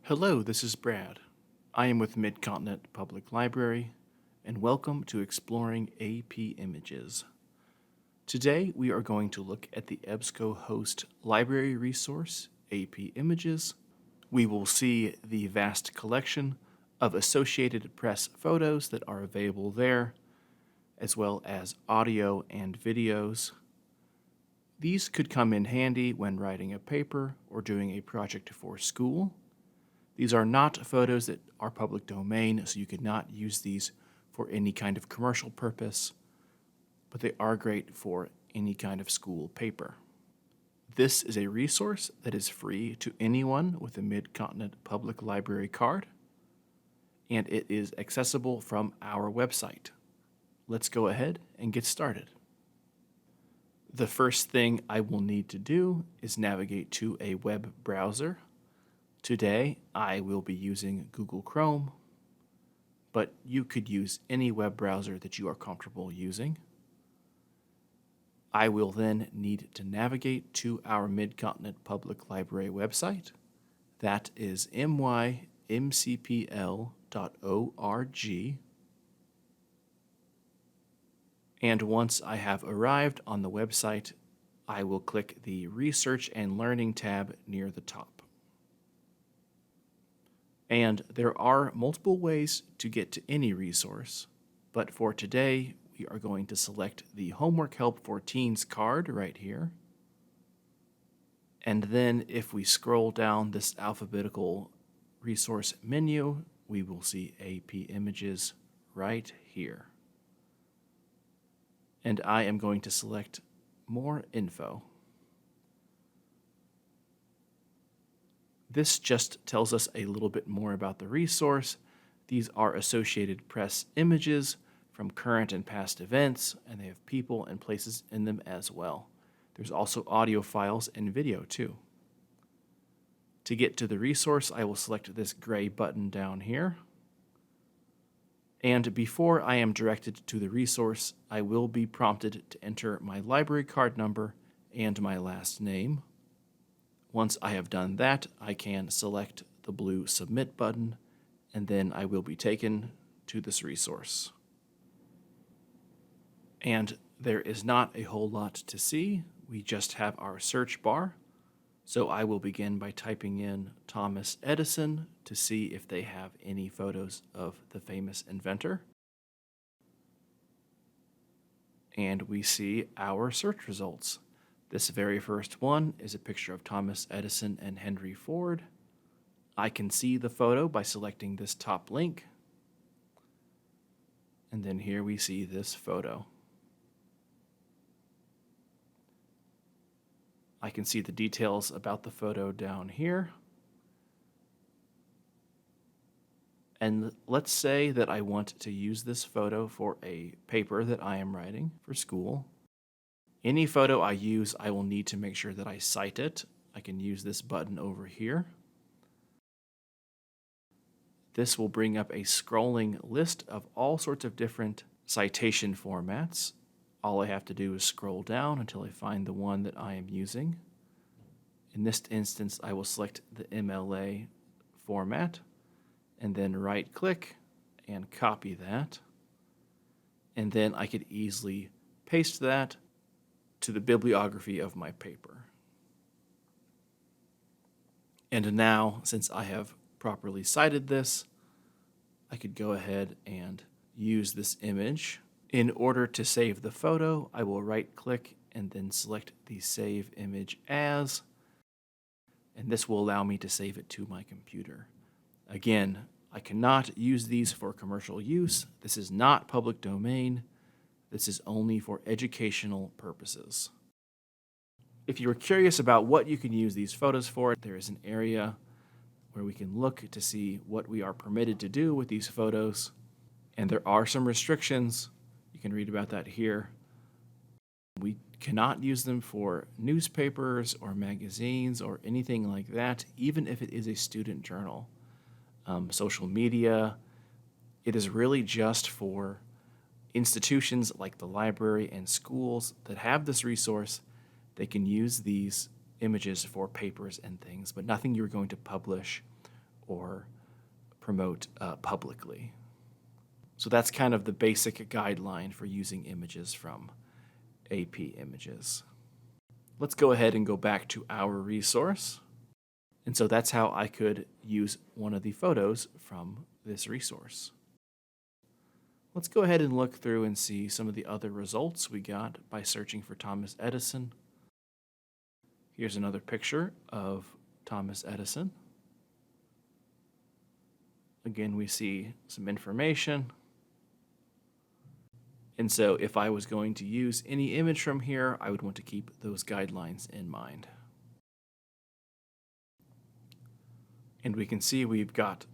Hello, this is Brad. I am with Mid-Continent Public Library, and welcome to Exploring AP Images. Today, we are going to look at the EBSCO host library resource, AP Images. We will see the vast collection of Associated Press photos that are available there, as well as audio and videos. These could come in handy when writing a paper or doing a project for school. These are not photos that are public domain, so you could not use these for any kind of commercial purpose, but they are great for any kind of school paper. This is a resource that is free to anyone with a Mid-Continent Public Library card, and it is accessible from our website. Let's go ahead and get started. The first thing I will need to do is navigate to a web browser. Today, I will be using Google Chrome, but you could use any web browser that you are comfortable using. I will then need to navigate to our Mid-Continent Public Library website. That is mymcpl.org. And once I have arrived on the website, I will click the Research and Learning tab near the top. And there are multiple ways to get to any resource, but for today, we are going to select the Homework Help for Teens card right here. And then if we scroll down this alphabetical resource menu, we will see AP Images right here. And I am going to select More Info. This just tells us a little bit more about the resource. These are Associated Press images from current and past events, and they have people and places in them as well. There's also audio files and video too. To get to the resource, I will select this gray button down here. And before I am directed to the resource, I will be prompted to enter my library card number and my last name. Once I have done that, I can select the blue Submit button, and then I will be taken to this resource. And there is not a whole lot to see. We just have our search bar. So I will begin by typing in Thomas Edison to see if they have any photos of the famous inventor. And we see our search results. This very first one is a picture of Thomas Edison and Henry Ford. I can see the photo by selecting this top link. And then here we see this photo. I can see the details about the photo down here. And let's say that I want to use this photo for a paper that I am writing for school. Any photo I use, I will need to make sure that I cite it. I can use this button over here. This will bring up a scrolling list of all sorts of different citation formats. All I have to do is scroll down until I find the one that I am using. In this instance, I will select the MLA format and then right-click and copy that. And then I could easily paste that to the bibliography of my paper. And now, since I have properly cited this, I could go ahead and use this image. In order to save the photo, I will right-click and then select the Save Image As, and this will allow me to save it to my computer. Again, I cannot use these for commercial use. This is not public domain. This is only for educational purposes. If you are curious about what you can use these photos for, there is an area where we can look to see what we are permitted to do with these photos. And there are some restrictions. You can read about that here. We cannot use them for newspapers or magazines or anything like that, even if it is a student journal. Social media, it is really just for institutions like the library and schools that have this resource. They can use these images for papers and things, but nothing you're going to publish or promote publicly. So that's kind of the basic guideline for using images from AP Images. Let's go ahead and go back to our resource. And so that's how I could use one of the photos from this resource. Let's go ahead and look through and see some of the other results we got by searching for Thomas Edison. Here's another picture of Thomas Edison. Again, we see some information. And so if I was going to use any image from here, I would want to keep those guidelines in mind. And we can see we've got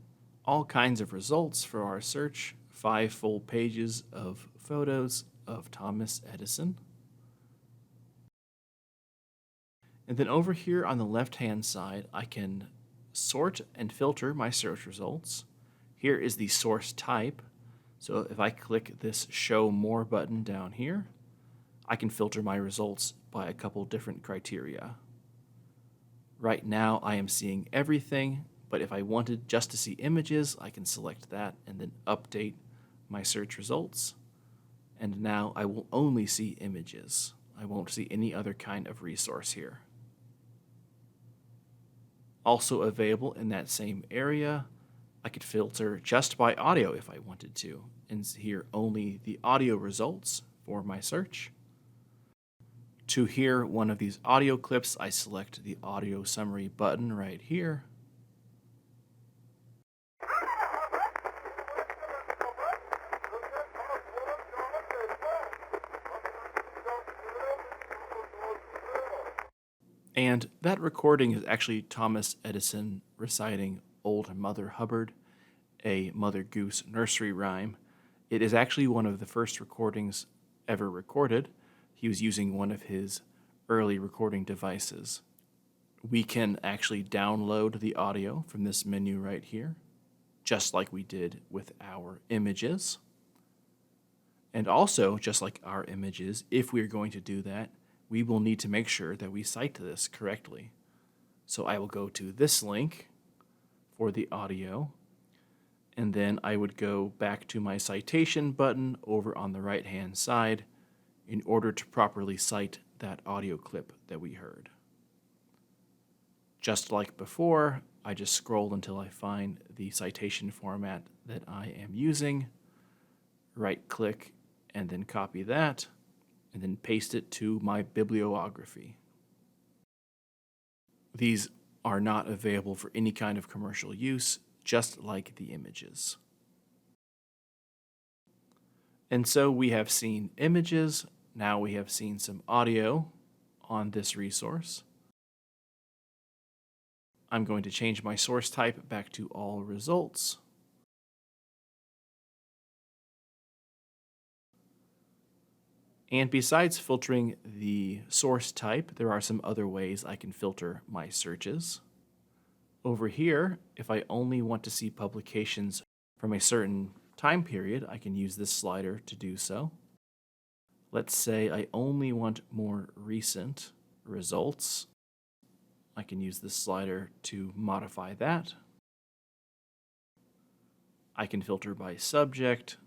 all kinds of results for our search, 5 full pages of photos of Thomas Edison. And then over here on the left-hand side, I can sort and filter my search results. Here is the source type. So if I click this Show More button down here, I can filter my results by a couple different criteria. Right now, I am seeing everything, but if I wanted just to see images, I can select that and then update my search results. And now I will only see images. I won't see any other kind of resource here. Also available in that same area, I could filter just by audio if I wanted to, and hear only the audio results for my search. To hear one of these audio clips, I select the audio summary button right here. And that recording is actually Thomas Edison reciting Old Mother Hubbard, a Mother Goose nursery rhyme. It is actually one of the first recordings ever recorded. He was using one of his early recording devices. We can actually download the audio from this menu right here, just like we did with our images. And also, just like our images, if we're going to do that, we will need to make sure that we cite this correctly. So I will go to this link for the audio, and then I would go back to my citation button over on the right-hand side in order to properly cite that audio clip that we heard. Just like before, I just scroll until I find the citation format that I am using, right-click, and then copy that, and then paste it to my bibliography. These are not available for any kind of commercial use, just like the images. And so we have seen images, now we have seen some audio on this resource. I'm going to change my source type back to all results. And besides filtering the source type, there are some other ways I can filter my searches. Over here, if I only want to see publications from a certain time period, I can use this slider to do so. Let's say I only want more recent results. I can use this slider to modify that. I can filter by subject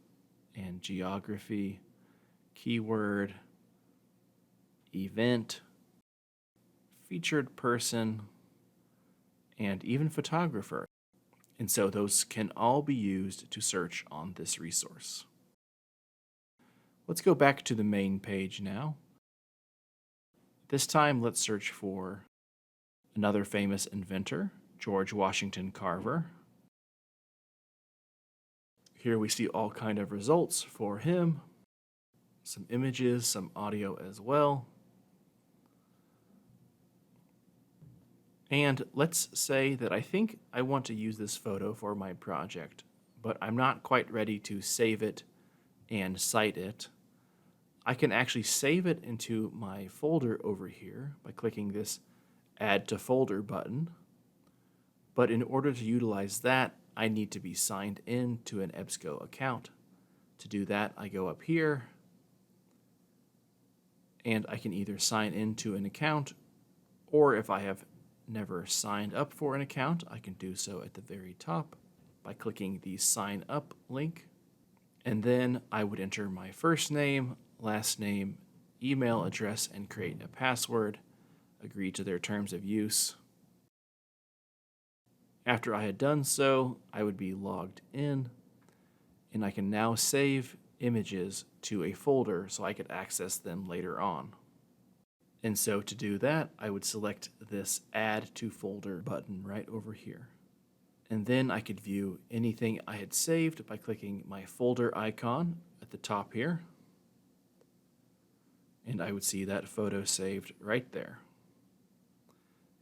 and geography, keyword, event, featured person, and even photographer. And so those can all be used to search on this resource. Let's go back to the main page now. This time, let's search for another famous inventor, George Washington Carver. Here we see all kind of results for him. Some images, some audio as well. And let's say that I think I want to use this photo for my project, but I'm not quite ready to save it and cite it. I can actually save it into my folder over here by clicking this Add to Folder button. But in order to utilize that, I need to be signed in to an EBSCO account. To do that, I go up here, and I can either sign into an account, or if I have never signed up for an account, I can do so at the very top by clicking the Sign Up link. And then I would enter my first name, last name, email address, and create a password, agree to their terms of use. After I had done so, I would be logged in, and I can now save images to a folder so I could access them later on. And so to do that, I would select this Add to Folder button right over here. And then I could view anything I had saved by clicking my folder icon at the top here. And I would see that photo saved right there.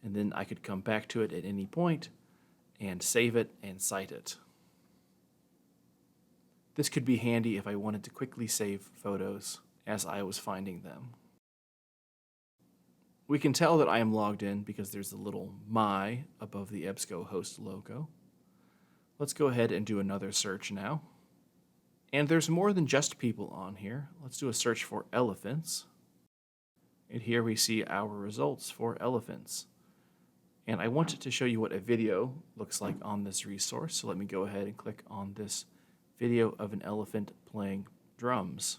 And then I could come back to it at any point and save it and cite it. This could be handy if I wanted to quickly save photos as I was finding them. We can tell that I am logged in because there's a little My above the EBSCOhost logo. Let's go ahead and do another search now. And there's more than just people on here. Let's do a search for elephants. And here we see our results for elephants. And I wanted to show you what a video looks like on this resource, so let me go ahead and click on this video of an elephant playing drums.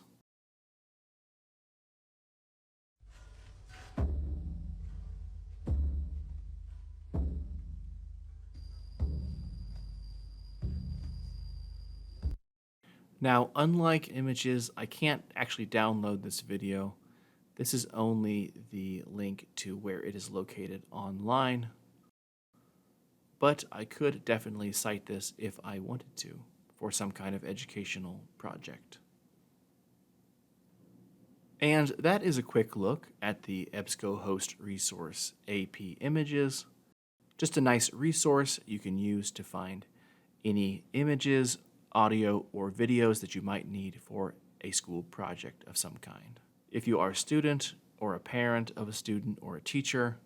Now, unlike images, I can't actually download this video. This is only the link to where it is located online, but I could definitely cite this if I wanted to for some kind of educational project. And that is a quick look at the EBSCOhost resource AP Images. Just a nice resource you can use to find any images, audio, or videos that you might need for a school project of some kind. If you are a student or a parent of a student or a teacher,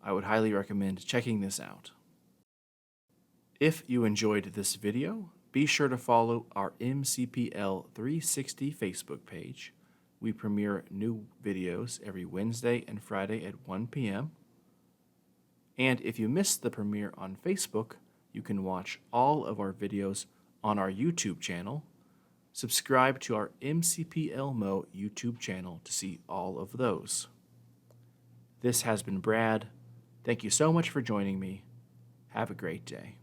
I would highly recommend checking this out. If you enjoyed this video, be sure to follow our MCPL 360 Facebook page. We premiere new videos every Wednesday and Friday at 1 p.m. And if you missed the premiere on Facebook, you can watch all of our videos on our YouTube channel. Subscribe to our MCPL Mo YouTube channel to see all of those. This has been Brad. Thank you so much for joining me. Have a great day.